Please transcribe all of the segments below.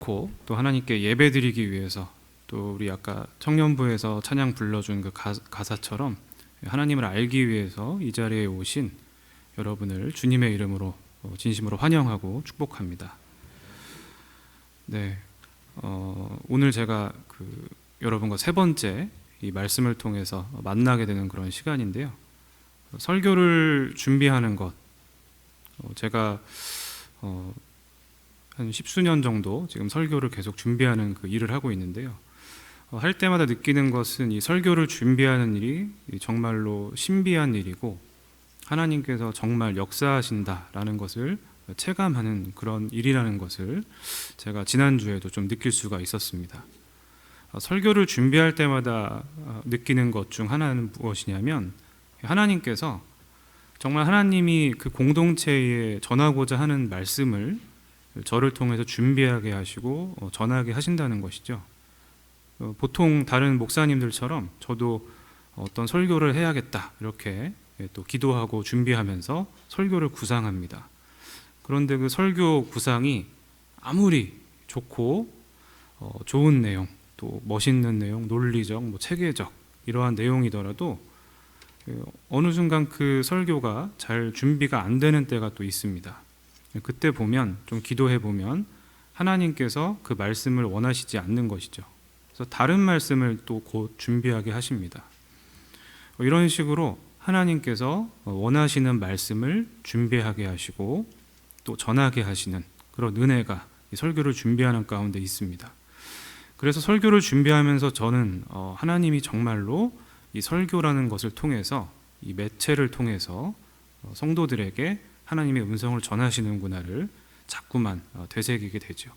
놓고 또 하나님께 예배드리기 위해서, 또 우리 아까 청년부에서 찬양 불러준 그 가사처럼 하나님을 알기 위해서 이 자리에 오신 여러분을 주님의 이름으로 진심으로 환영하고 축복합니다. 네, 오늘 제가 여러분과 세 번째 이 말씀을 통해서 만나게 되는 그런 시간인데요. 설교를 준비하는 것, 제가 한 10수년 정도 지금 설교를 계속 준비하는 그 일을 하고 있는데요. 할 때마다 느끼는 것은 이 설교를 준비하는 일이 정말로 신비한 일이고 하나님께서 정말 역사하신다라는 것을 체감하는 그런 일이라는 것을 제가 지난주에도 좀 느낄 수가 있었습니다. 설교를 준비할 때마다 느끼는 것 중 하나는 무엇이냐면, 하나님께서 정말 하나님이 그 공동체에 전하고자 하는 말씀을 저를 통해서 준비하게 하시고 전하게 하신다는 것이죠. 보통 다른 목사님들처럼 저도 어떤 설교를 해야겠다 이렇게 또 기도하고 준비하면서 설교를 구상합니다. 그런데 그 설교 구상이 아무리 좋고 좋은 내용, 또 멋있는 내용, 논리적, 체계적 이러한 내용이더라도 어느 순간 그 설교가 잘 준비가 안 되는 때가 또 있습니다. 그때 보면, 좀 기도해 보면 하나님께서 그 말씀을 원하시지 않는 것이죠. 그래서 다른 말씀을 또 곧 준비하게 하십니다. 이런 식으로 하나님께서 원하시는 말씀을 준비하게 하시고 또 전하게 하시는 그런 은혜가 이 설교를 준비하는 가운데 있습니다. 그래서 설교를 준비하면서 저는 하나님이 정말로 이 설교라는 것을 통해서, 이 매체를 통해서 성도들에게 하나님의 음성을 전하시는구나를 자꾸만 되새기게 되죠.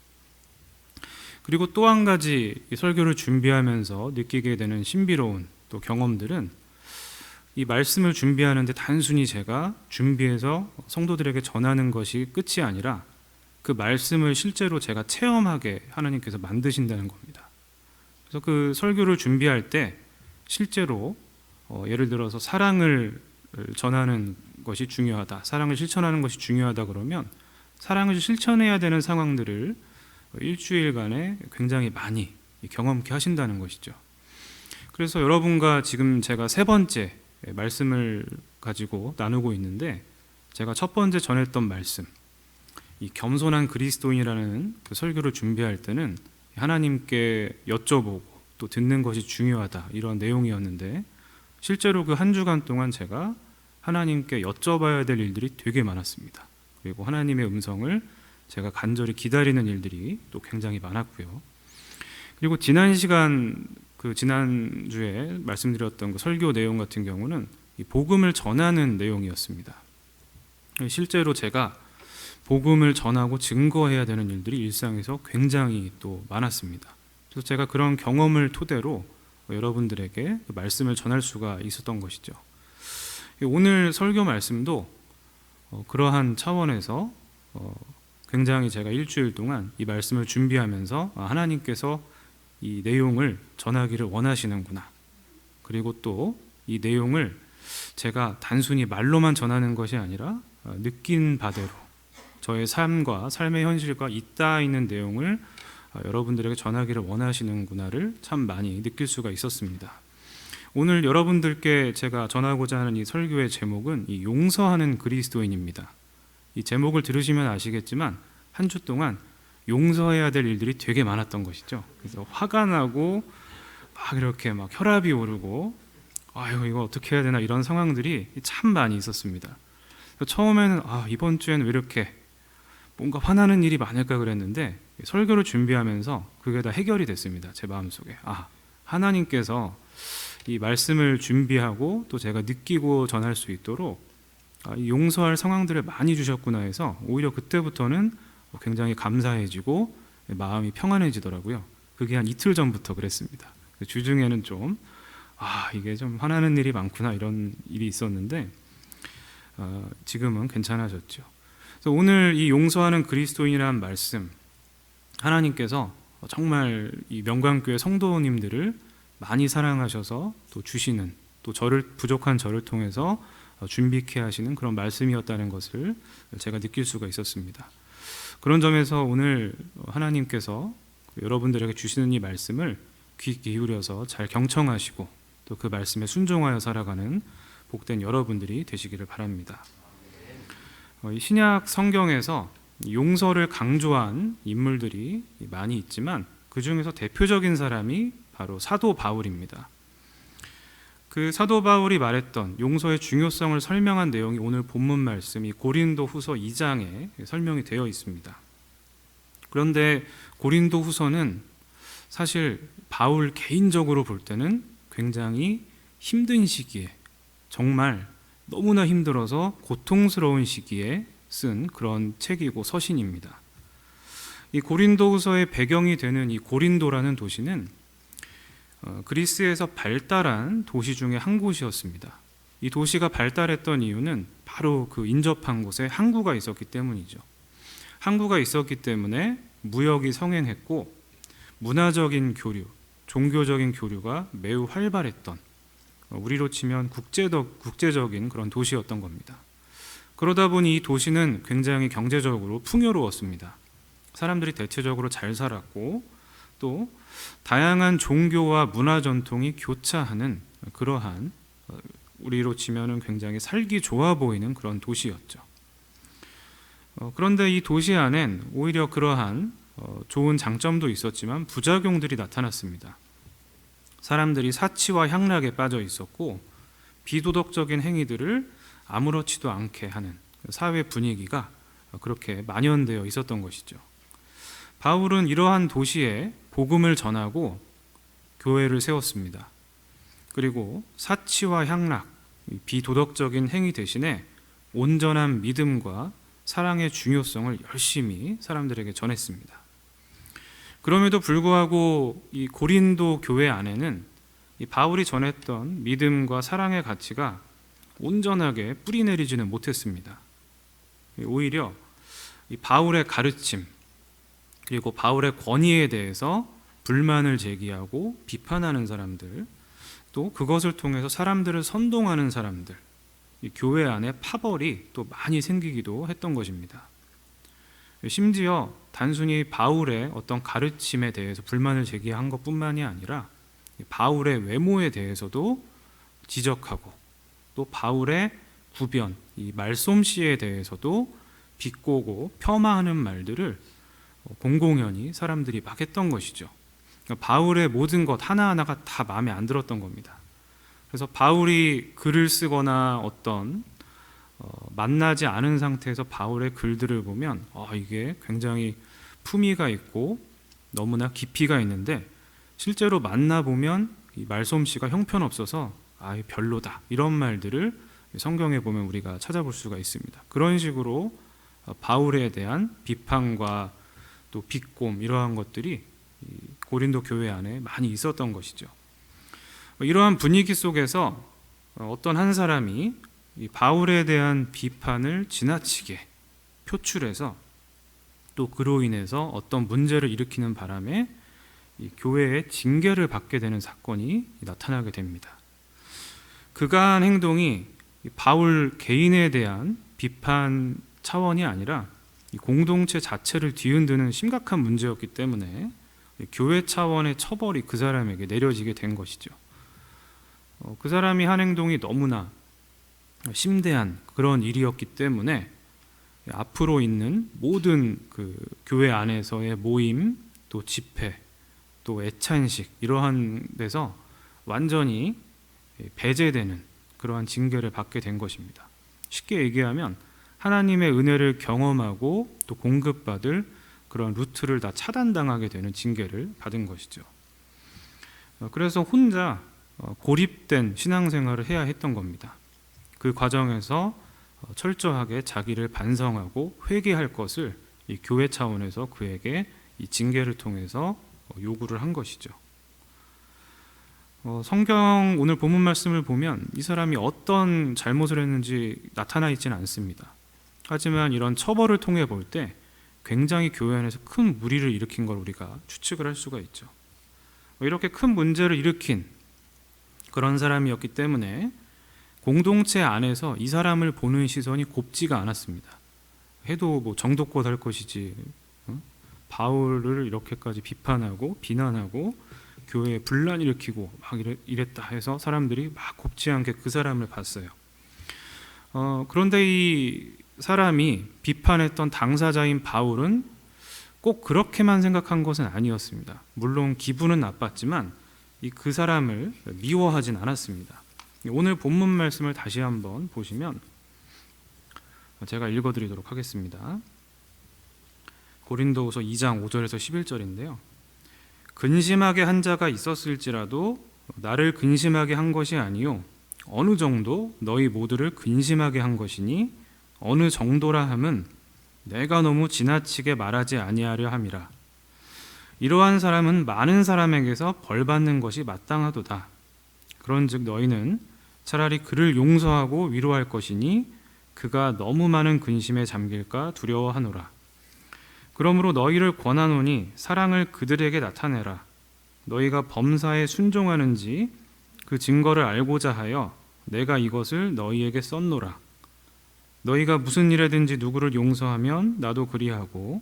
그리고 또 한 가지 이 설교를 준비하면서 느끼게 되는 신비로운 또 경험들은, 이 말씀을 준비하는데 단순히 제가 준비해서 성도들에게 전하는 것이 끝이 아니라 그 말씀을 실제로 제가 체험하게 하나님께서 만드신다는 겁니다. 그래서 그 설교를 준비할 때 실제로 예를 들어서 사랑을 전하는 것이 중요하다, 사랑을 실천하는 것이 중요하다 그러면 사랑을 실천해야 되는 상황들을 일주일간에 굉장히 많이 경험케 하신다는 것이죠. 그래서 여러분과 지금 제가 세 번째 말씀을 가지고 나누고 있는데, 제가 첫 번째 전했던 말씀, 이 겸손한 그리스도인이라는 그 설교를 준비할 때는 하나님께 여쭤보고 또 듣는 것이 중요하다, 이런 내용이었는데, 실제로 그 한 주간 동안 제가 하나님께 여쭤봐야 될 일들이 되게 많았습니다. 그리고 하나님의 음성을 제가 간절히 기다리는 일들이 또 굉장히 많았고요. 그리고 지난주에 말씀드렸던 그 설교 내용 같은 경우는 이 복음을 전하는 내용이었습니다. 실제로 제가 복음을 전하고 증거해야 되는 일들이 일상에서 굉장히 또 많았습니다. 그래서 제가 그런 경험을 토대로 여러분들에게 그 말씀을 전할 수가 있었던 것이죠. 오늘 설교 말씀도 그러한 차원에서 굉장히 제가 일주일 동안 이 말씀을 준비하면서 하나님께서 이 내용을 전하기를 원하시는구나, 그리고 또 이 내용을 제가 단순히 말로만 전하는 것이 아니라 느낀 바대로 저의 삶과 삶의 현실과 잇닿아 있는 내용을 여러분들에게 전하기를 원하시는구나를 참 많이 느낄 수가 있었습니다. 오늘 여러분들께 제가 전하고자 하는 이 설교의 제목은 이 용서하는 그리스도인입니다. 이 제목을 들으시면 아시겠지만 한 주 동안 용서해야 될 일들이 되게 많았던 것이죠. 그래서 화가 나고 막 이렇게 막 혈압이 오르고 아유 이거 어떻게 해야 되나, 이런 상황들이 참 많이 있었습니다. 처음에는 이번 주에는 왜 이렇게 뭔가 화나는 일이 많을까 그랬는데, 설교를 준비하면서 그게 다 해결이 됐습니다. 제 마음속에 하나님께서 이 말씀을 준비하고 또 제가 느끼고 전할 수 있도록 용서할 상황들을 많이 주셨구나 해서 오히려 그때부터는 굉장히 감사해지고 마음이 평안해지더라고요. 그게 한 이틀 전부터 그랬습니다. 주중에는 좀 이게 좀 화나는 일이 많구나, 이런 일이 있었는데 지금은 괜찮아졌죠. 그래서 오늘 이 용서하는 그리스도인이라는 말씀, 하나님께서 정말 이 명강교회 성도님들을 많이 사랑하셔서 또 주시는, 또 부족한 저를 통해서 준비케 하시는 그런 말씀이었다는 것을 제가 느낄 수가 있었습니다. 그런 점에서 오늘 하나님께서 여러분들에게 주시는 이 말씀을 귀 기울여서 잘 경청하시고 또 그 말씀에 순종하여 살아가는 복된 여러분들이 되시기를 바랍니다. 이 신약 성경에서 용서를 강조한 인물들이 많이 있지만 그 중에서 대표적인 사람이 바로 사도 바울입니다. 그 사도 바울이 말했던 용서의 중요성을 설명한 내용이 오늘 본문 말씀이 고린도후서 2장에 설명이 되어 있습니다. 그런데 고린도후서는 사실 바울 개인적으로 볼 때는 굉장히 힘든 시기에, 정말 너무나 힘들어서 고통스러운 시기에 쓴 그런 책이고 서신입니다. 이 고린도후서의 배경이 되는 이 고린도라는 도시는 그리스에서 발달한 도시 중에 한 곳이었습니다. 이 도시가 발달했던 이유는 바로 그 인접한 곳에 항구가 있었기 때문이죠. 항구가 있었기 때문에 무역이 성행했고 문화적인 교류, 종교적인 교류가 매우 활발했던, 우리로 치면 국제적인 그런 도시였던 겁니다. 그러다 보니 이 도시는 굉장히 경제적으로 풍요로웠습니다. 사람들이 대체적으로 잘 살았고 또 다양한 종교와 문화 전통이 교차하는 그러한, 우리로 치면 굉장히 살기 좋아 보이는 그런 도시였죠. 그런데 이 도시 안엔 오히려 그러한 좋은 장점도 있었지만 부작용들이 나타났습니다. 사람들이 사치와 향락에 빠져 있었고 비도덕적인 행위들을 아무렇지도 않게 하는 사회 분위기가 그렇게 만연되어 있었던 것이죠. 바울은 이러한 도시에 복음을 전하고 교회를 세웠습니다. 그리고 사치와 향락, 비도덕적인 행위 대신에 온전한 믿음과 사랑의 중요성을 열심히 사람들에게 전했습니다. 그럼에도 불구하고 이 고린도 교회 안에는 이 바울이 전했던 믿음과 사랑의 가치가 온전하게 뿌리내리지는 못했습니다. 오히려 이 바울의 가르침 그리고 바울의 권위에 대해서 불만을 제기하고 비판하는 사람들, 또 그것을 통해서 사람들을 선동하는 사람들, 이 교회 안에 파벌이 또 많이 생기기도 했던 것입니다. 심지어 단순히 바울의 어떤 가르침에 대해서 불만을 제기한 것뿐만이 아니라 바울의 외모에 대해서도 지적하고 또 바울의 구변, 이 말솜씨에 대해서도 비꼬고 폄하하는 말들을 공공연히 사람들이 막 했던 것이죠. 그러니까 바울의 모든 것 하나하나가 다 마음에 안 들었던 겁니다. 그래서 바울이 글을 쓰거나 어떤 만나지 않은 상태에서 바울의 글들을 보면 이게 굉장히 품위가 있고 너무나 깊이가 있는데 실제로 만나보면 이 말솜씨가 형편없어서 별로다, 이런 말들을 성경에 보면 우리가 찾아볼 수가 있습니다. 그런 식으로 바울에 대한 비판과 또 비꼼, 이러한 것들이 고린도 교회 안에 많이 있었던 것이죠. 이러한 분위기 속에서 어떤 한 사람이 이 바울에 대한 비판을 지나치게 표출해서 또 그로 인해서 어떤 문제를 일으키는 바람에 이 교회의 징계를 받게 되는 사건이 나타나게 됩니다. 그가 한 행동이 바울 개인에 대한 비판 차원이 아니라 이 공동체 자체를 뒤흔드는 심각한 문제였기 때문에 교회 차원의 처벌이 그 사람에게 내려지게 된 것이죠. 그 사람이 한 행동이 너무나 심대한 그런 일이었기 때문에 앞으로 있는 모든 그 교회 안에서의 모임, 또 집회, 또 애찬식, 이러한 데서 완전히 배제되는 그러한 징계를 받게 된 것입니다. 쉽게 얘기하면 하나님의 은혜를 경험하고 또 공급받을 그런 루트를 다 차단당하게 되는 징계를 받은 것이죠. 그래서 혼자 고립된 신앙생활을 해야 했던 겁니다. 그 과정에서 철저하게 자기를 반성하고 회개할 것을 이 교회 차원에서 그에게 이 징계를 통해서 요구를 한 것이죠. 성경 오늘 본문 말씀을 보면 이 사람이 어떤 잘못을 했는지 나타나 있지는 않습니다. 하지만 이런 처벌을 통해 볼 때 굉장히 교회 안에서 큰 무리를 일으킨 걸 우리가 추측을 할 수가 있죠. 이렇게 큰 문제를 일으킨 그런 사람이었기 때문에 공동체 안에서 이 사람을 보는 시선이 곱지가 않았습니다. 해도 뭐 정도껏 할 것이지, 바울을 이렇게까지 비판하고 비난하고 교회에 분란 일으키고 막 이랬다 해서 사람들이 막 곱지 않게 그 사람을 봤어요. 그런데 이 사람이 비판했던 당사자인 바울은 꼭 그렇게만 생각한 것은 아니었습니다. 물론 기분은 나빴지만 그 사람을 미워하진 않았습니다. 오늘 본문 말씀을 다시 한번 보시면 제가 읽어드리도록 하겠습니다. 고린도후서 2장 5절에서 11절인데요. 근심하게 한 자가 있었을지라도 나를 근심하게 한 것이 아니요 어느 정도 너희 모두를 근심하게 한 것이니 어느 정도라 함은 내가 너무 지나치게 말하지 아니하려 함이라. 이러한 사람은 많은 사람에게서 벌 받는 것이 마땅하도다. 그런즉 너희는 차라리 그를 용서하고 위로할 것이니 그가 너무 많은 근심에 잠길까 두려워하노라. 그러므로 너희를 권하노니 사랑을 그들에게 나타내라. 너희가 범사에 순종하는지 그 증거를 알고자 하여 내가 이것을 너희에게 썼노라. 너희가 무슨 일에든지 누구를 용서하면 나도 그리하고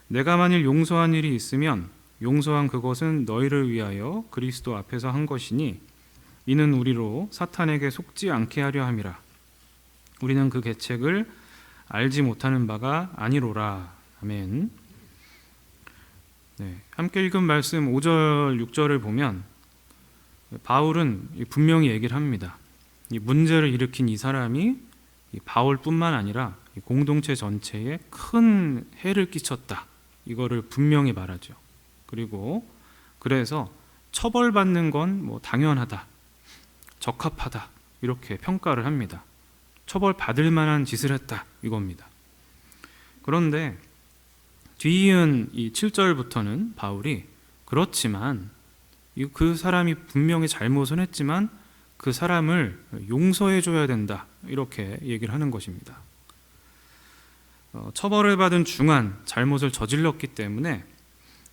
내가 만일 용서한 일이 있으면 용서한 그것은 너희를 위하여 그리스도 앞에서 한 것이니 이는 우리로 사탄에게 속지 않게 하려 함이라. 우리는 그 계책을 알지 못하는 바가 아니로라. 아멘. 함께 읽은 말씀 5절 6절을 보면 바울은 분명히 얘기를 합니다. 이 문제를 일으킨 이 사람이 바울뿐만 아니라 공동체 전체에 큰 해를 끼쳤다. 이거를 분명히 말하죠. 그리고 그래서 처벌받는 건 뭐 당연하다, 적합하다 이렇게 평가를 합니다. 처벌받을 만한 짓을 했다 이겁니다. 그런데 뒤이은 이 7절부터는 바울이 그렇지만 그 사람이 분명히 잘못은 했지만 그 사람을 용서해 줘야 된다 이렇게 얘기를 하는 것입니다. 처벌을 받은 중한 잘못을 저질렀기 때문에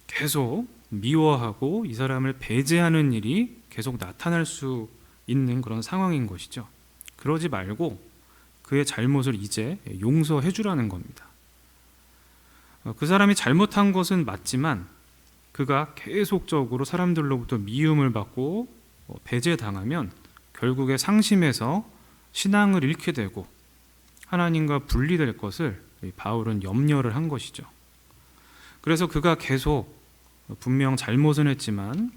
계속 미워하고 이 사람을 배제하는 일이 계속 나타날 수 있는 그런 상황인 것이죠. 그러지 말고 그의 잘못을 이제 용서해 주라는 겁니다. 그 사람이 잘못한 것은 맞지만 그가 계속적으로 사람들로부터 미움을 받고 배제당하면 결국에 상심해서 신앙을 잃게 되고 하나님과 분리될 것을 바울은 염려를 한 것이죠. 그래서 그가 계속 분명 잘못은 했지만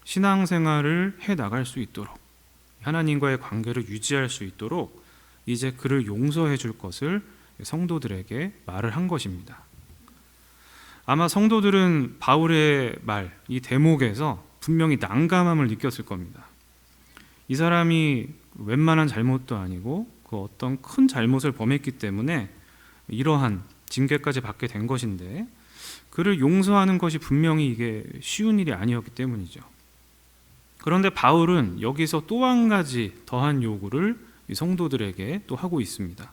신앙생활을 해나갈 수 있도록 하나님과의 관계를 유지할 수 있도록 이제 그를 용서해 줄 것을 성도들에게 말을 한 것입니다. 아마 성도들은 바울의 말, 이 대목에서 분명히 난감함을 느꼈을 겁니다. 이 사람이 웬만한 잘못도 아니고 그 어떤 큰 잘못을 범했기 때문에 이러한 징계까지 받게 된 것인데 그를 용서하는 것이 분명히 이게 쉬운 일이 아니었기 때문이죠. 그런데 바울은 여기서 또 한 가지 더한 요구를 이 성도들에게 또 하고 있습니다.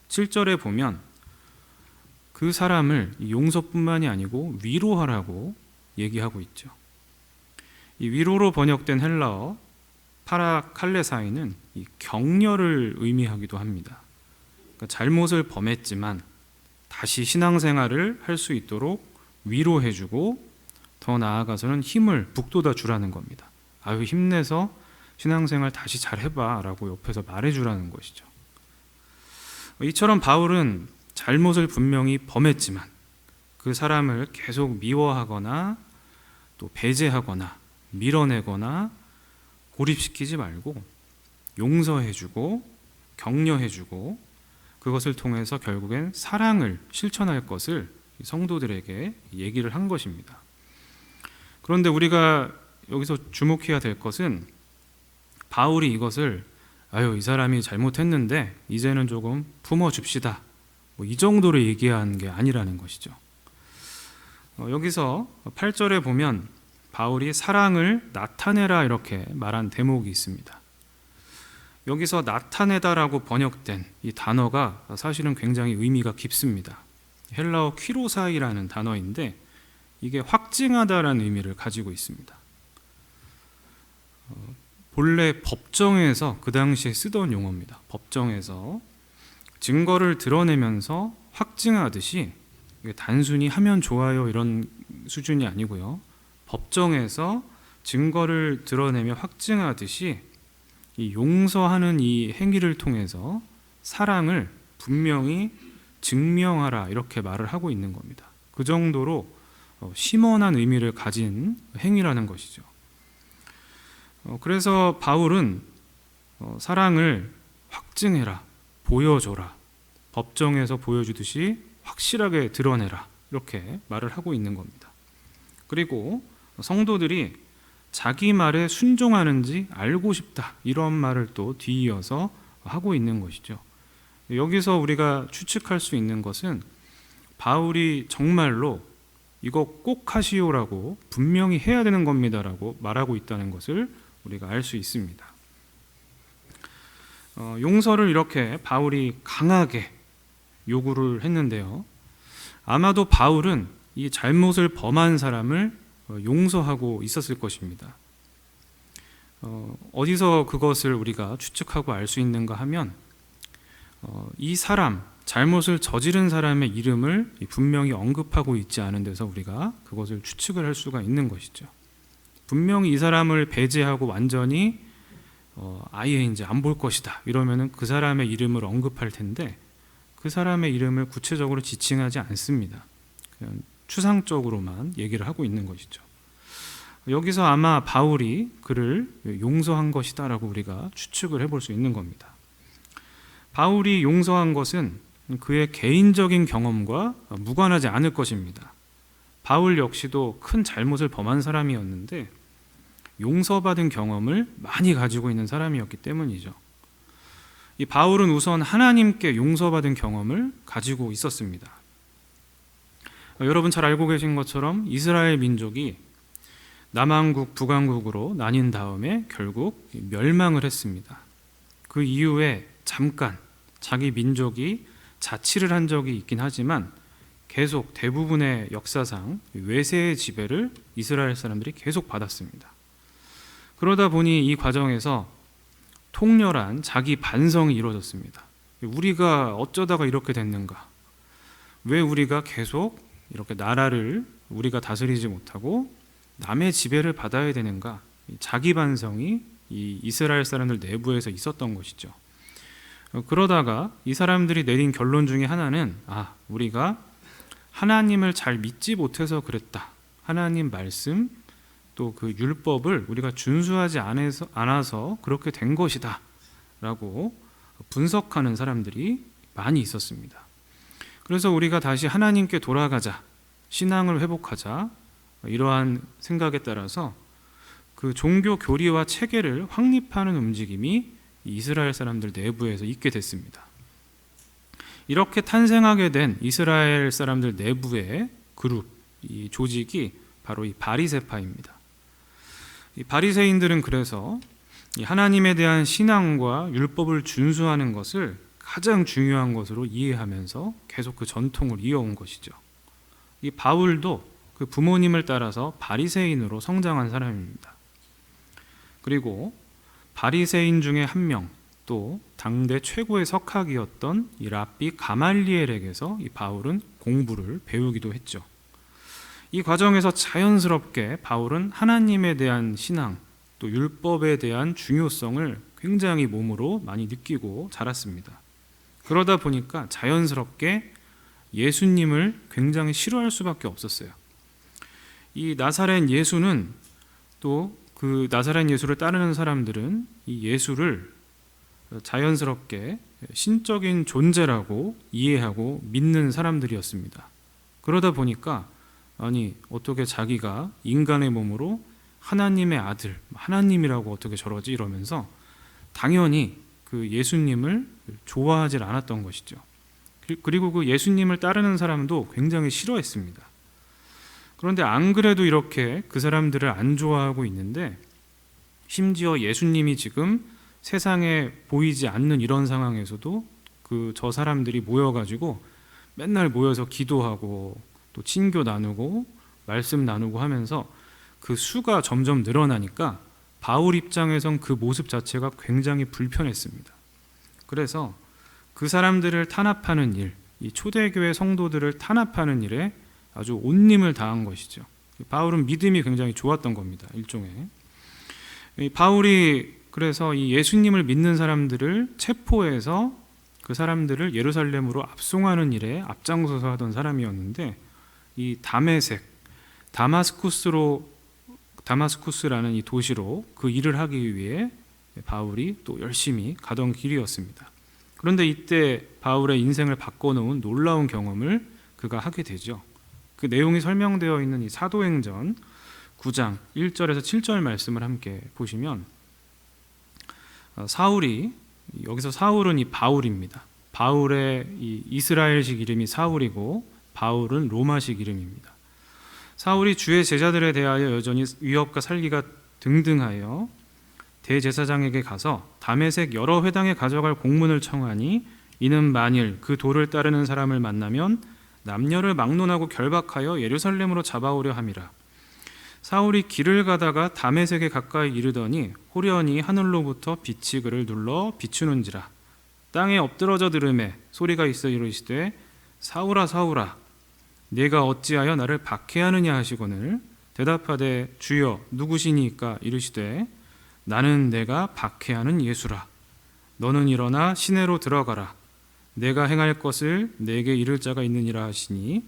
7절에 보면 그 사람을 용서뿐만이 아니고 위로하라고 얘기하고 있죠. 이 위로로 번역된 헬라어 파라칼레사이는 이 격려를 의미하기도 합니다. 그러니까 잘못을 범했지만 다시 신앙생활을 할 수 있도록 위로해주고 더 나아가서는 힘을 북돋아 주라는 겁니다. 아유 힘내서 신앙생활 다시 잘 해봐 라고 옆에서 말해주라는 것이죠. 이처럼 바울은 잘못을 분명히 범했지만 그 사람을 계속 미워하거나 또 배제하거나 밀어내거나 고립시키지 말고 용서해주고 격려해주고 그것을 통해서 결국엔 사랑을 실천할 것을 성도들에게 얘기를 한 것입니다. 그런데 우리가 여기서 주목해야 될 것은 바울이 이것을 이 사람이 잘못했는데 이제는 조금 품어줍시다 이 정도로 얘기한 게 아니라는 것이죠. 여기서 8절에 보면 바울이 사랑을 나타내라 이렇게 말한 대목이 있습니다. 여기서 나타내다라고 번역된 이 단어가 사실은 굉장히 의미가 깊습니다. 헬라어 퀴로사이라는 단어인데 이게 확증하다라는 의미를 가지고 있습니다. 본래 법정에서 그 당시에 쓰던 용어입니다. 법정에서 증거를 드러내면서 확증하듯이 이게 단순히 하면 좋아요 이런 수준이 아니고요. 법정에서 증거를 드러내며 확증하듯이 이 용서하는 이 행위를 통해서 사랑을 분명히 증명하라 이렇게 말을 하고 있는 겁니다. 그 정도로 심원한 의미를 가진 행위라는 것이죠. 그래서 바울은 사랑을 확증해라, 보여줘라, 법정에서 보여주듯이 확실하게 드러내라 이렇게 말을 하고 있는 겁니다. 그리고 성도들이 자기 말에 순종하는지 알고 싶다 이런 말을 또 뒤이어서 하고 있는 것이죠. 여기서 우리가 추측할 수 있는 것은 바울이 정말로 이거 꼭 하시오라고 분명히 해야 되는 겁니다라고 말하고 있다는 것을 우리가 알 수 있습니다. 용서를 이렇게 바울이 강하게 요구를 했는데요. 아마도 바울은 이 잘못을 범한 사람을 용서하고 있었을 것입니다. 어디서 그것을 우리가 추측하고 알 수 있는가 하면 이 사람, 잘못을 저지른 사람의 이름을 분명히 언급하고 있지 않은 데서 우리가 그것을 추측을 할 수가 있는 것이죠. 분명히 이 사람을 배제하고 완전히 아예 이제 안 볼 것이다 이러면은 그 사람의 이름을 언급할 텐데 그 사람의 이름을 구체적으로 지칭하지 않습니다. 그냥 추상적으로만 얘기를 하고 있는 것이죠. 여기서 아마 바울이 그를 용서한 것이다라고 우리가 추측을 해볼 수 있는 겁니다. 바울이 용서한 것은 그의 개인적인 경험과 무관하지 않을 것입니다. 바울 역시도 큰 잘못을 범한 사람이었는데 용서받은 경험을 많이 가지고 있는 사람이었기 때문이죠. 이 바울은 우선 하나님께 용서받은 경험을 가지고 있었습니다. 여러분 잘 알고 계신 것처럼 이스라엘 민족이 남왕국, 북왕국으로 나뉜 다음에 결국 멸망을 했습니다. 그 이후에 잠깐 자기 민족이 자치를 한 적이 있긴 하지만 계속 대부분의 역사상 외세의 지배를 이스라엘 사람들이 계속 받았습니다. 그러다 보니 이 과정에서 통렬한 자기 반성이 이루어졌습니다. 우리가 어쩌다가 이렇게 됐는가? 왜 우리가 계속 이렇게 나라를 우리가 다스리지 못하고 남의 지배를 받아야 되는가? 자기 반성이 이 이스라엘 사람들 내부에서 있었던 것이죠. 그러다가 이 사람들이 내린 결론 중에 하나는 우리가 하나님을 잘 믿지 못해서 그랬다. 하나님 말씀 또 그 율법을 우리가 준수하지 않아서 그렇게 된 것이다 라고 분석하는 사람들이 많이 있었습니다. 그래서 우리가 다시 하나님께 돌아가자, 신앙을 회복하자 이러한 생각에 따라서 그 종교 교리와 체계를 확립하는 움직임이 이스라엘 사람들 내부에서 있게 됐습니다. 이렇게 탄생하게 된 이스라엘 사람들 내부의 그룹, 이 조직이 바로 이 바리새파입니다. 이 바리새인들은 그래서 이 하나님에 대한 신앙과 율법을 준수하는 것을 가장 중요한 것으로 이해하면서 계속 그 전통을 이어온 것이죠. 이 바울도 그 부모님을 따라서 바리새인으로 성장한 사람입니다. 그리고 바리새인 중에 한 명, 또 당대 최고의 석학이었던 이 랍비 가말리엘에게서 이 바울은 공부를 배우기도 했죠. 이 과정에서 자연스럽게 바울은 하나님에 대한 신앙, 또 율법에 대한 중요성을 굉장히 몸으로 많이 느끼고 자랐습니다. 그러다 보니까 자연스럽게 예수님을 굉장히 싫어할 수밖에 없었어요. 이 나사렛 예수는 또 그 나사렛 예수를 따르는 사람들은 이 예수를 자연스럽게 신적인 존재라고 이해하고 믿는 사람들이었습니다. 그러다 보니까 어떻게 자기가 인간의 몸으로 하나님의 아들, 하나님이라고 어떻게 저러지 이러면서 당연히 그 예수님을 좋아하지 않았던 것이죠. 그리고 그 예수님을 따르는 사람도 굉장히 싫어했습니다. 그런데 안 그래도 이렇게 그 사람들을 안 좋아하고 있는데 심지어 예수님이 지금 세상에 보이지 않는 이런 상황에서도 저 사람들이 모여가지고 맨날 모여서 기도하고 또 친교 나누고 말씀 나누고 하면서 그 수가 점점 늘어나니까 바울 입장에선 그 모습 자체가 굉장히 불편했습니다. 그래서 그 사람들을 탄압하는 일, 이 초대교회 성도들을 탄압하는 일에 아주 온 힘을 다한 것이죠. 바울은 믿음이 굉장히 좋았던 겁니다. 일종의. 바울이 그래서 이 예수님을 믿는 사람들을 체포해서 그 사람들을 예루살렘으로 압송하는 일에 앞장서서 하던 사람이었는데, 이 다마스쿠스라는 이 도시로 그 일을 하기 위해 바울이 또 열심히 가던 길이었습니다. 그런데 이때 바울의 인생을 바꿔놓은 놀라운 경험을 그가 하게 되죠. 그 내용이 설명되어 있는 이 사도행전 9장 1절에서 7절 말씀을 함께 보시면, 여기서 사울은 이 바울입니다. 바울의 이 이스라엘식 이름이 사울이고 바울은 로마식 이름입니다. 사울이 주의 제자들에 대하여 여전히 위협과 살기가 등등하여 대제사장에게 가서 다메섹 여러 회당에 가져갈 공문을 청하니, 이는 만일 그 도를 따르는 사람을 만나면 남녀를 막론하고 결박하여 예루살렘으로 잡아오려 함이라. 사울이 길을 가다가 다메섹에 가까이 이르더니 호련히 하늘로부터 빛이 그를 눌러 비추는지라. 땅에 엎드러져 들음에 소리가 있어 이르시되 사울아 사울아 네가 어찌하여 나를 박해하느냐 하시거늘 대답하되 주여 누구시니까 이르시되 나는 내가 박해하는 예수라. 너는 일어나 시내로 들어가라. 내가 행할 것을 내게 이를 자가 있느니라 하시니,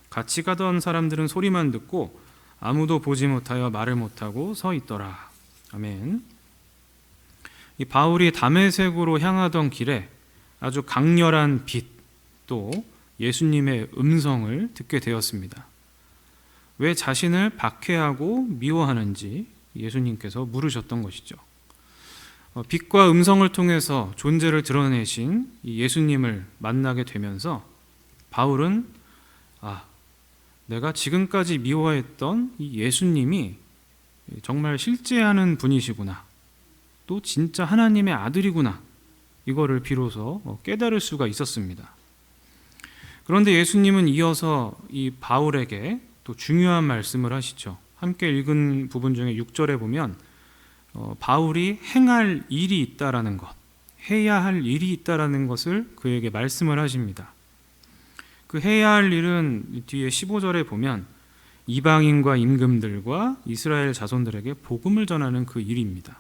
같이 가던 사람들은 소리만 듣고 아무도 보지 못하여 말을 못하고 서 있더라. 아멘. 이 바울이 다메섹으로 향하던 길에 아주 강렬한 빛, 또 예수님의 음성을 듣게 되었습니다. 왜 자신을 박해하고 미워하는지 예수님께서 물으셨던 것이죠. 빛과 음성을 통해서 존재를 드러내신 이 예수님을 만나게 되면서 바울은 내가 지금까지 미워했던 이 예수님이 정말 실제하는 분이시구나, 또 진짜 하나님의 아들이구나, 이거를 비로소 깨달을 수가 있었습니다. 그런데 예수님은 이어서 이 바울에게 또 중요한 말씀을 하시죠. 함께 읽은 부분 중에 6절에 보면 바울이 행할 일이 있다라는 것, 해야 할 일이 있다라는 것을 그에게 말씀을 하십니다. 그 해야 할 일은 뒤에 15절에 보면 이방인과 임금들과 이스라엘 자손들에게 복음을 전하는 그 일입니다.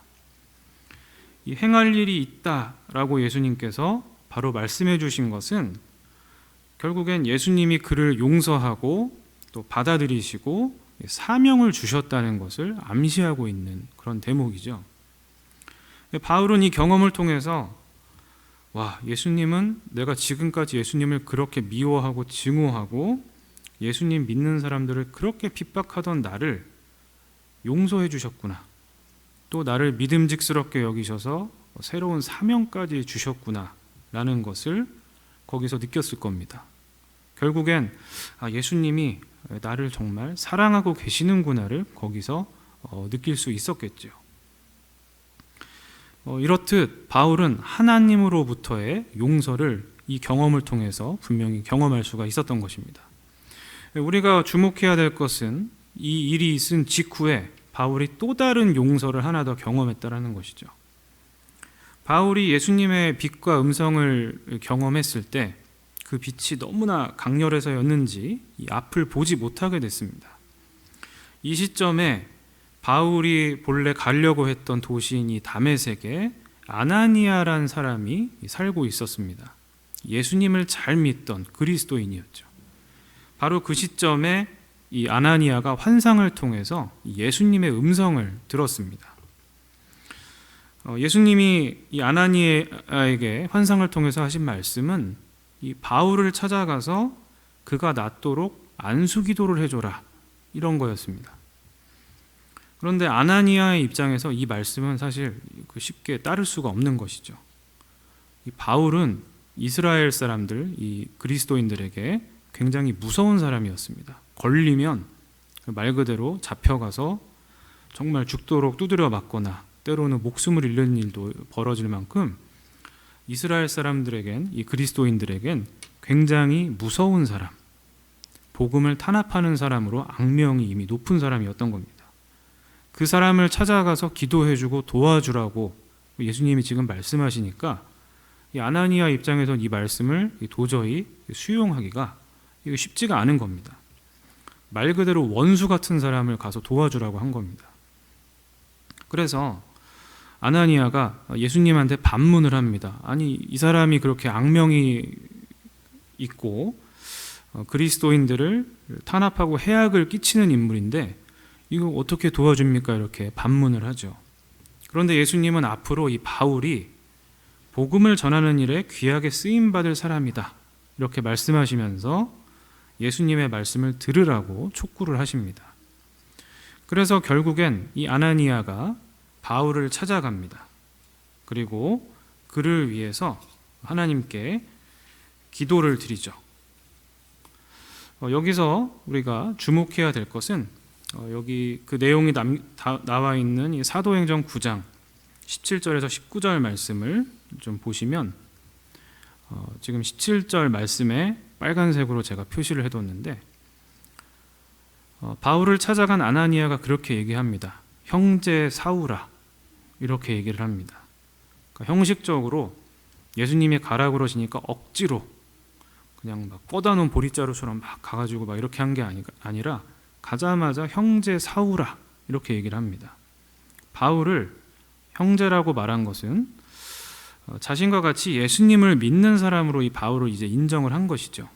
이 행할 일이 있다라고 예수님께서 바로 말씀해 주신 것은 결국엔 예수님이 그를 용서하고 또 받아들이시고 사명을 주셨다는 것을 암시하고 있는 그런 대목이죠. 바울은 이 경험을 통해서 예수님은 내가 지금까지 예수님을 그렇게 미워하고 증오하고 예수님 믿는 사람들을 그렇게 핍박하던 나를 용서해 주셨구나, 또 나를 믿음직스럽게 여기셔서 새로운 사명까지 주셨구나 라는 것을 거기서 느꼈을 겁니다. 결국엔 예수님이 나를 정말 사랑하고 계시는구나를 거기서 느낄 수 있었겠죠. 이렇듯 바울은 하나님으로부터의 용서를 이 경험을 통해서 분명히 경험할 수가 있었던 것입니다. 우리가 주목해야 될 것은 이 일이 있은 직후에 바울이 또 다른 용서를 하나 더 경험했다는 것이죠. 바울이 예수님의 빛과 음성을 경험했을 때 그 빛이 너무나 강렬해서였는지 이 앞을 보지 못하게 됐습니다. 이 시점에 바울이 본래 가려고 했던 도시인 이 다메섹에 아나니아란 사람이 살고 있었습니다. 예수님을 잘 믿던 그리스도인이었죠. 바로 그 시점에 이 아나니아가 환상을 통해서 예수님의 음성을 들었습니다. 예수님이 이 아나니아에게 환상을 통해서 하신 말씀은 이 바울을 찾아가서 그가 낫도록 안수기도를 해줘라, 이런 거였습니다. 그런데 아나니아의 입장에서 이 말씀은 사실 쉽게 따를 수가 없는 것이죠. 이 바울은 이스라엘 사람들, 이 그리스도인들에게 굉장히 무서운 사람이었습니다. 걸리면 말 그대로 잡혀가서 정말 죽도록 두드려 맞거나 때로는 목숨을 잃는 일도 벌어질 만큼 이스라엘 사람들에겐, 이 그리스도인들에겐 굉장히 무서운 사람, 복음을 탄압하는 사람으로 악명이 이미 높은 사람이었던 겁니다. 그 사람을 찾아가서 기도해주고 도와주라고 예수님이 지금 말씀하시니까 이 아나니아 입장에선 이 말씀을 도저히 수용하기가 이거 쉽지가 않은 겁니다. 말 그대로 원수 같은 사람을 가서 도와주라고 한 겁니다. 그래서 아나니아가 예수님한테 반문을 합니다. 아니, 이 사람이 그렇게 악명이 있고 그리스도인들을 탄압하고 해악을 끼치는 인물인데 이거 어떻게 도와줍니까? 이렇게 반문을 하죠. 그런데 예수님은 앞으로 이 바울이 복음을 전하는 일에 귀하게 쓰임받을 사람이다, 이렇게 말씀하시면서 예수님의 말씀을 들으라고 촉구를 하십니다. 그래서 결국엔 이 아나니아가 바울을 찾아갑니다. 그리고 그를 위해서 하나님께 기도를 드리죠. 여기서 우리가 주목해야 될 것은 여기 그 내용이 나와 있는 이 사도행전 9장 17절에서 19절 말씀을 좀 보시면 지금 17절 말씀에 빨간색으로 제가 표시를 해뒀는데 바울을 찾아간 아나니아가 그렇게 얘기합니다. 형제 사울아, 이렇게 얘기를 합니다. 그러니까 형식적으로 예수님이 가라 그러시니까 억지로 그냥 막 뻗어 놓은 보리자루처럼 막 가가지고 막 이렇게 한 게 아니라 가자마자 형제 사울아, 이렇게 얘기를 합니다. 바울을 형제라고 말한 것은 자신과 같이 예수님을 믿는 사람으로 이 바울을 이제 인정을 한 것이죠.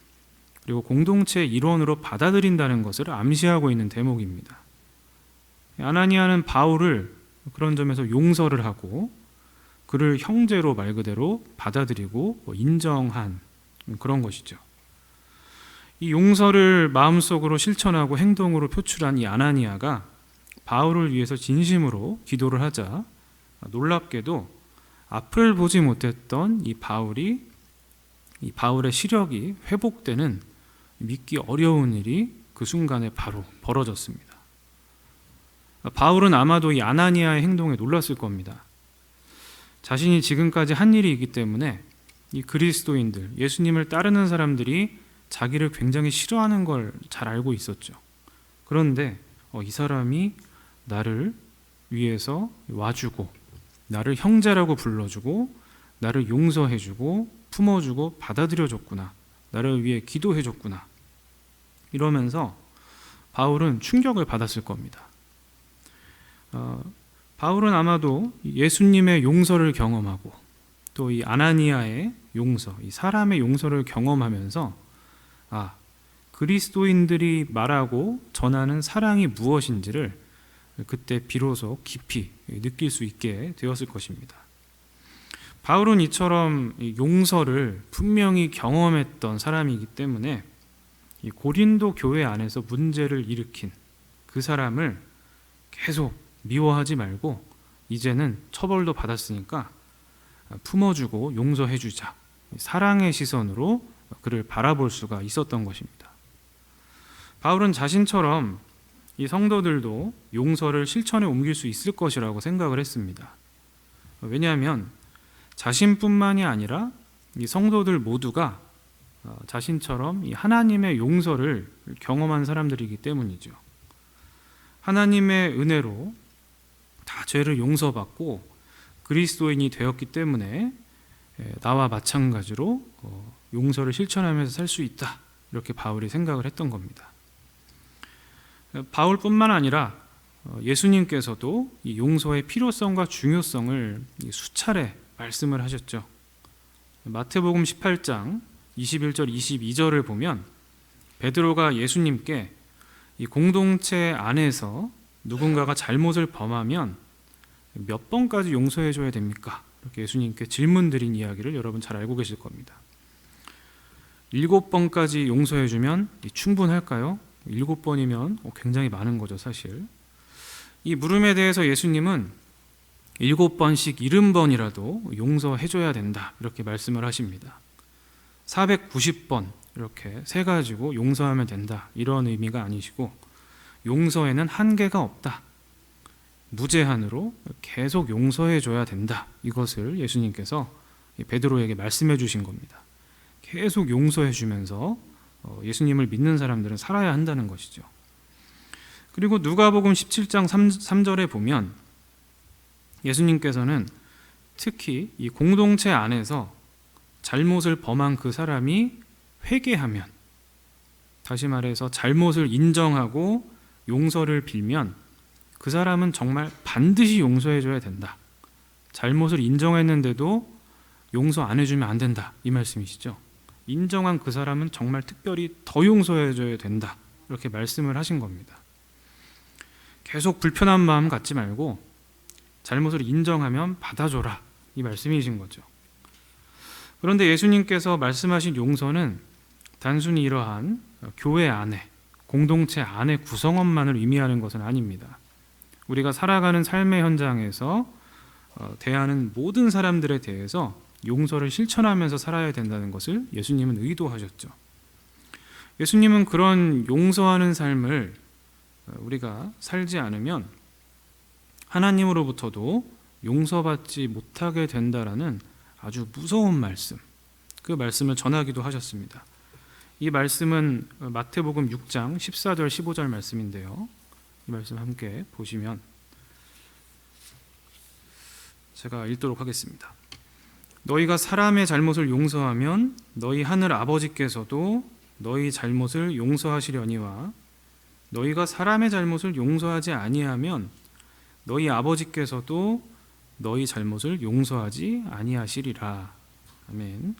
그리고 공동체의 일원으로 받아들인다는 것을 암시하고 있는 대목입니다. 아나니아는 바울을 그런 점에서 용서를 하고 그를 형제로 말 그대로 받아들이고 인정한 그런 것이죠. 이 용서를 마음속으로 실천하고 행동으로 표출한 이 아나니아가 바울을 위해서 진심으로 기도를 하자 놀랍게도 앞을 보지 못했던 이 바울의 시력이 회복되는 믿기 어려운 일이 그 순간에 바로 벌어졌습니다. 바울은 아마도 이 아나니아의 행동에 놀랐을 겁니다. 자신이 지금까지 한 일이기 때문에 이 그리스도인들, 예수님을 따르는 사람들이 자기를 굉장히 싫어하는 걸 잘 알고 있었죠. 그런데 이 사람이 나를 위해서 와주고 나를 형제라고 불러주고 나를 용서해주고 품어주고 받아들여줬구나, 나를 위해 기도해줬구나, 이러면서 바울은 충격을 받았을 겁니다. 바울은 아마도 예수님의 용서를 경험하고 또 이 아나니아의 용서, 이 사람의 용서를 경험하면서 그리스도인들이 말하고 전하는 사랑이 무엇인지를 그때 비로소 깊이 느낄 수 있게 되었을 것입니다. 바울은 이처럼 용서를 분명히 경험했던 사람이기 때문에 이 고린도 교회 안에서 문제를 일으킨 그 사람을 계속 미워하지 말고 이제는 처벌도 받았으니까 품어주고 용서해주자, 사랑의 시선으로 그를 바라볼 수가 있었던 것입니다. 바울은 자신처럼 이 성도들도 용서를 실천에 옮길 수 있을 것이라고 생각을 했습니다. 왜냐하면 자신뿐만이 아니라 이 성도들 모두가 자신처럼 이 하나님의 용서를 경험한 사람들이기 때문이죠. 하나님의 은혜로 다 죄를 용서받고 그리스도인이 되었기 때문에 나와 마찬가지로 용서를 실천하면서 살 수 있다, 이렇게 바울이 생각을 했던 겁니다. 바울뿐만 아니라 예수님께서도 이 용서의 필요성과 중요성을 수차례 말씀을 하셨죠. 마태복음 18장 21절 22절을 보면 베드로가 예수님께 이 공동체 안에서 누군가가 잘못을 범하면 몇 번까지 용서해 줘야 됩니까? 이렇게 예수님께 질문 드린 이야기를 여러분 잘 알고 계실 겁니다. 7번까지 용서해 주면 충분할까요? 7번이면 굉장히 많은 거죠, 사실. 이 물음에 대해서 예수님은 7번씩 70번이라도 용서해 줘야 된다, 이렇게 말씀을 하십니다. 490번 이렇게 세 가지고 용서하면 된다, 이런 의미가 아니시고 용서에는 한계가 없다, 무제한으로 계속 용서해 줘야 된다, 이것을 예수님께서 베드로에게 말씀해 주신 겁니다. 계속 용서해 주면서 예수님을 믿는 사람들은 살아야 한다는 것이죠. 그리고 누가복음 17장 3절에 보면 예수님께서는 특히 이 공동체 안에서 잘못을 범한 그 사람이 회개하면, 다시 말해서 잘못을 인정하고 용서를 빌면 그 사람은 정말 반드시 용서해줘야 된다. 잘못을 인정했는데도 용서 안 해주면 안 된다, 이 말씀이시죠. 인정한 그 사람은 정말 특별히 더 용서해줘야 된다, 이렇게 말씀을 하신 겁니다. 계속 불편한 마음 갖지 말고 잘못을 인정하면 받아줘라, 이 말씀이신 거죠. 그런데 예수님께서 말씀하신 용서는 단순히 이러한 교회 안에, 공동체 안의 구성원만을 의미하는 것은 아닙니다. 우리가 살아가는 삶의 현장에서 대하는 모든 사람들에 대해서 용서를 실천하면서 살아야 된다는 것을 예수님은 의도하셨죠. 예수님은 그런 용서하는 삶을 우리가 살지 않으면 하나님으로부터도 용서받지 못하게 된다라는 아주 무서운 말씀, 그 말씀을 전하기도 하셨습니다. 이 말씀은 마태복음 6장 14절 15절 말씀인데요. 이 말씀 함께 보시면 제가 읽도록 하겠습니다. 너희가 사람의 잘못을 용서하면 너희 하늘 아버지께서도 너희 잘못을 용서하시려니와 너희가 사람의 잘못을 용서하지 아니하면 너희 아버지께서도 너희 잘못을 용서하지 아니하시리라. 아멘.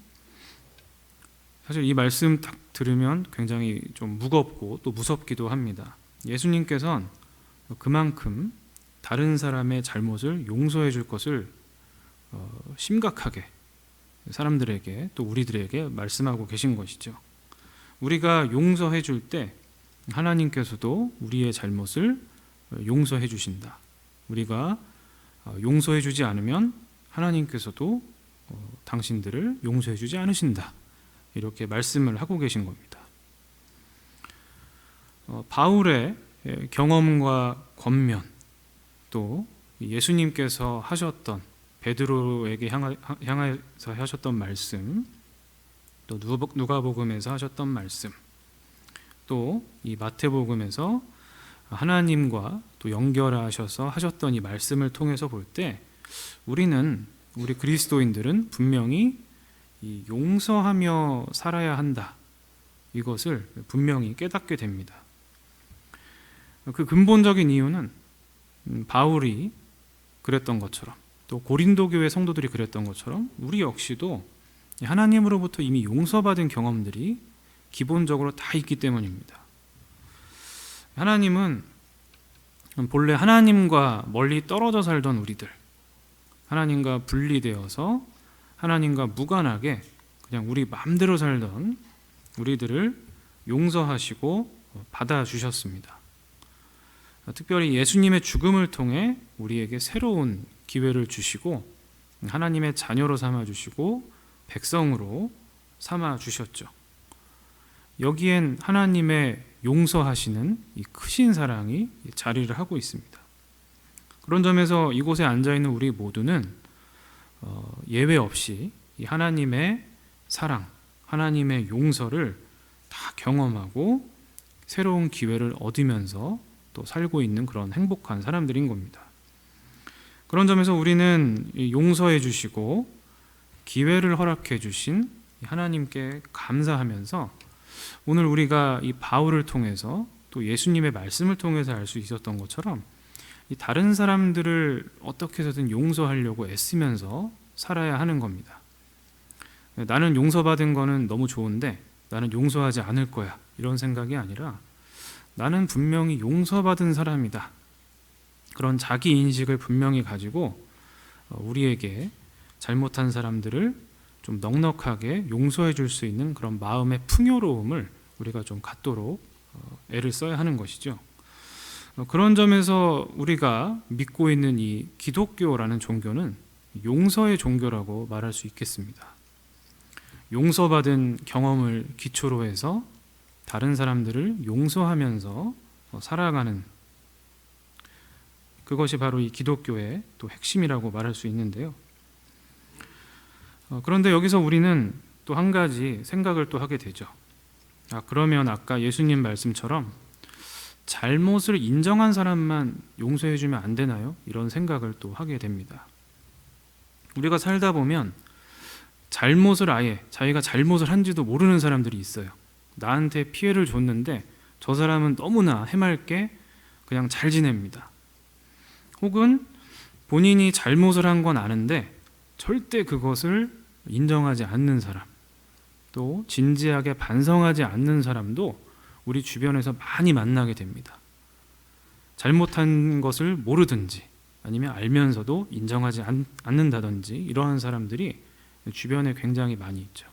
사실 이 말씀 딱 들으면 굉장히 좀 무겁고 또 무섭기도 합니다. 예수님께서는 그만큼 다른 사람의 잘못을 용서해 줄 것을 심각하게 사람들에게 또 우리들에게 말씀하고 계신 것이죠. 우리가 용서해 줄 때 하나님께서도 우리의 잘못을 용서해 주신다. 우리가 용서해 주지 않으면 하나님께서도 당신들을 용서해 주지 않으신다. 이렇게 말씀을 하고 계신 겁니다. 바울의 경험과 권면, 또 예수님께서 하셨던 베드로에게 향해서 하셨던 말씀, 또 누가복음에서 하셨던 말씀, 또 이 마태복음에서 하나님과 또 연결하셔서 하셨던 이 말씀을 통해서 볼 때 우리 그리스도인들은 분명히 이 용서하며 살아야 한다, 이것을 분명히 깨닫게 됩니다. 그 근본적인 이유는 바울이 그랬던 것처럼 또 고린도 교회 성도들이 그랬던 것처럼 우리 역시도 하나님으로부터 이미 용서받은 경험들이 기본적으로 다 있기 때문입니다. 하나님은 본래 하나님과 멀리 떨어져 살던 우리들, 하나님과 분리되어서 하나님과 무관하게 그냥 우리 마음대로 살던 우리들을 용서하시고 받아주셨습니다. 특별히 예수님의 죽음을 통해 우리에게 새로운 기회를 주시고 하나님의 자녀로 삼아주시고 백성으로 삼아주셨죠. 여기엔 하나님의 용서하시는 이 크신 사랑이 자리를 하고 있습니다. 그런 점에서 이곳에 앉아있는 우리 모두는 예외 없이 이 하나님의 사랑, 하나님의 용서를 다 경험하고 새로운 기회를 얻으면서 또 살고 있는 그런 행복한 사람들인 겁니다. 그런 점에서 우리는 용서해 주시고 기회를 허락해 주신 하나님께 감사하면서 오늘 우리가 이 바울을 통해서 또 예수님의 말씀을 통해서 알 수 있었던 것처럼 이 다른 사람들을 어떻게 해서든 용서하려고 애쓰면서 살아야 하는 겁니다. 나는 용서받은 거는 너무 좋은데 나는 용서하지 않을 거야, 이런 생각이 아니라 나는 분명히 용서받은 사람이다, 그런 자기 인식을 분명히 가지고 우리에게 잘못한 사람들을 좀 넉넉하게 용서해 줄 수 있는 그런 마음의 풍요로움을 우리가 좀 갖도록 애를 써야 하는 것이죠. 그런 점에서 우리가 믿고 있는 이 기독교라는 종교는 용서의 종교라고 말할 수 있겠습니다. 용서받은 경험을 기초로 해서 다른 사람들을 용서하면서 살아가는, 그것이 바로 이 기독교의 또 핵심이라고 말할 수 있는데요. 그런데 여기서 우리는 또 한 가지 생각을 또 하게 되죠. 그러면 아까 예수님 말씀처럼 잘못을 인정한 사람만 용서해 주면 안 되나요? 이런 생각을 또 하게 됩니다. 우리가 살다 보면 잘못을 아예 자기가 잘못을 한지도 모르는 사람들이 있어요. 나한테 피해를 줬는데 저 사람은 너무나 해맑게 그냥 잘 지냅니다. 혹은 본인이 잘못을 한 건 아는데 절대 그것을 인정하지 않는 사람, 또 진지하게 반성하지 않는 사람도 우리 주변에서 많이 만나게 됩니다. 잘못한 것을 모르든지 아니면 알면서도 인정하지 않는다든지 이러한 사람들이 주변에 굉장히 많이 있죠.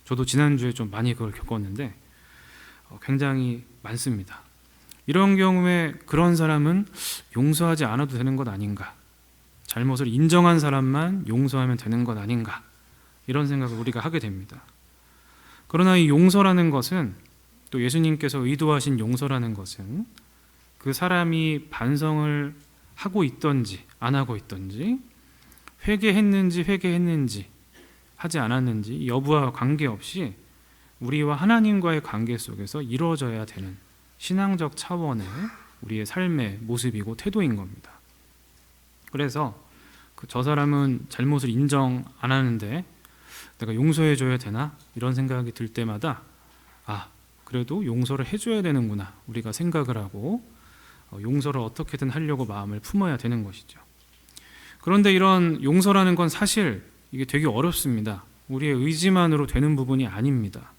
저도 지난주에 좀 많이 그걸 겪었는데 굉장히 많습니다. 이런 경우에 그런 사람은 용서하지 않아도 되는 것 아닌가, 잘못을 인정한 사람만 용서하면 되는 것 아닌가, 이런 생각을 우리가 하게 됩니다. 그러나 이 용서라는 것은, 또 예수님께서 의도하신 용서라는 것은 그 사람이 반성을 하고 있던지 안 하고 있던지, 회개했는지 하지 않았는지 여부와 관계없이 우리와 하나님과의 관계 속에서 이루어져야 되는 신앙적 차원의 우리의 삶의 모습이고 태도인 겁니다. 그래서 저 사람은 잘못을 인정 안 하는데 내가 용서해 줘야 되나? 이런 생각이 들 때마다 그래도 용서를 해줘야 되는구나, 우리가 생각을 하고 용서를 어떻게든 하려고 마음을 품어야 되는 것이죠. 그런데 이런 용서라는 건 사실 이게 되게 어렵습니다. 우리의 의지만으로 되는 부분이 아닙니다.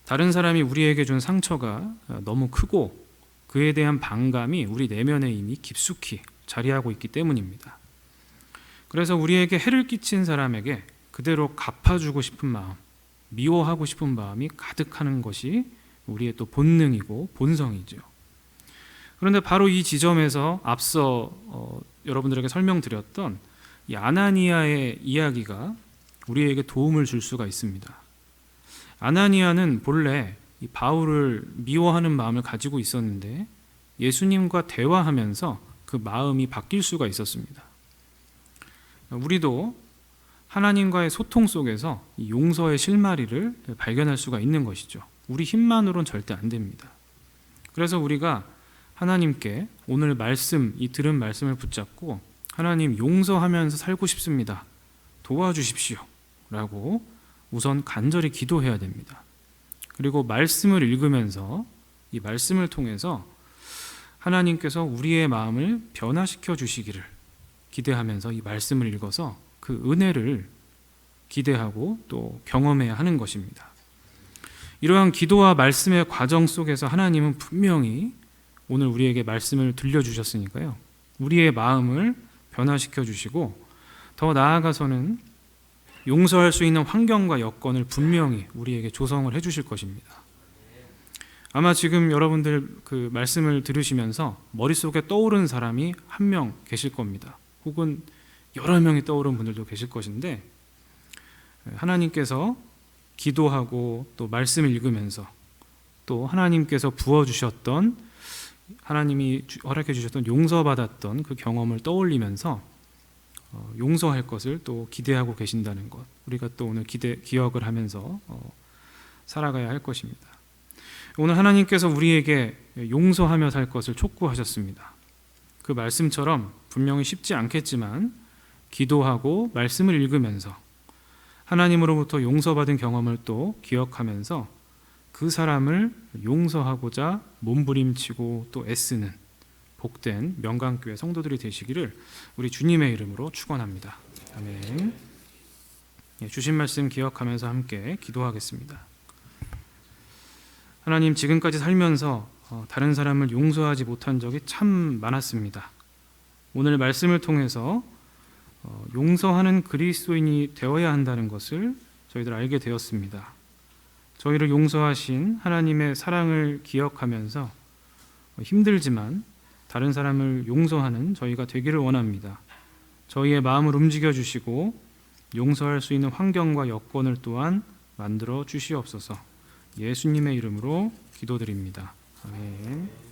다른 사람이 우리에게 준 상처가 너무 크고 그에 대한 반감이 우리 내면에 이미 깊숙이 자리하고 있기 때문입니다. 그래서 우리에게 해를 끼친 사람에게 그대로 갚아주고 싶은 마음, 미워하고 싶은 마음이 가득하는 것이 우리의 또 본능이고 본성이죠. 그런데 바로 이 지점에서 앞서 여러분들에게 설명드렸던 이 아나니아의 이야기가 우리에게 도움을 줄 수가 있습니다. 아나니아는 본래 이 바울을 미워하는 마음을 가지고 있었는데 예수님과 대화하면서 그 마음이 바뀔 수가 있었습니다. 우리도 하나님과의 소통 속에서 이 용서의 실마리를 발견할 수가 있는 것이죠. 우리 힘만으로는 절대 안 됩니다. 그래서 우리가 하나님께 오늘 말씀, 이 들은 말씀을 붙잡고 하나님, 용서하면서 살고 싶습니다, 도와주십시오 라고 우선 간절히 기도해야 됩니다. 그리고 말씀을 읽으면서 이 말씀을 통해서 하나님께서 우리의 마음을 변화시켜 주시기를 기대하면서 이 말씀을 읽어서 그 은혜를 기대하고 또 경험해야 하는 것입니다. 이러한 기도와 말씀의 과정 속에서 하나님은 분명히 오늘 우리에게 말씀을 들려주셨으니까요, 우리의 마음을 변화시켜 주시고 더 나아가서는 용서할 수 있는 환경과 여건을 분명히 우리에게 조성을 해 주실 것입니다. 아마 지금 여러분들 그 말씀을 들으시면서 머릿속에 떠오른 사람이 한 명 계실 겁니다. 혹은 여러 명이 떠오른 분들도 계실 것인데, 하나님께서 기도하고 또 말씀을 읽으면서 또 하나님께서 부어주셨던, 하나님이 허락해 주셨던 용서받았던 그 경험을 떠올리면서 용서할 것을 또 기대하고 계신다는 것, 우리가 또 오늘 기억을 하면서 살아가야 할 것입니다. 오늘 하나님께서 우리에게 용서하며 살 것을 촉구하셨습니다. 그 말씀처럼 분명히 쉽지 않겠지만 기도하고 말씀을 읽으면서 하나님으로부터 용서받은 경험을 또 기억하면서 그 사람을 용서하고자 몸부림치고 또 애쓰는 복된 명강교회 성도들이 되시기를 우리 주님의 이름으로 축원합니다. 아멘. 주신 말씀 기억하면서 함께 기도하겠습니다. 하나님, 지금까지 살면서 다른 사람을 용서하지 못한 적이 참 많았습니다. 오늘 말씀을 통해서 용서하는 그리스도인이 되어야 한다는 것을 저희들 알게 되었습니다. 저희를 용서하신 하나님의 사랑을 기억하면서 힘들지만 다른 사람을 용서하는 저희가 되기를 원합니다. 저희의 마음을 움직여 주시고 용서할 수 있는 환경과 여건을 또한 만들어 주시옵소서. 예수님의 이름으로 기도드립니다. 아멘.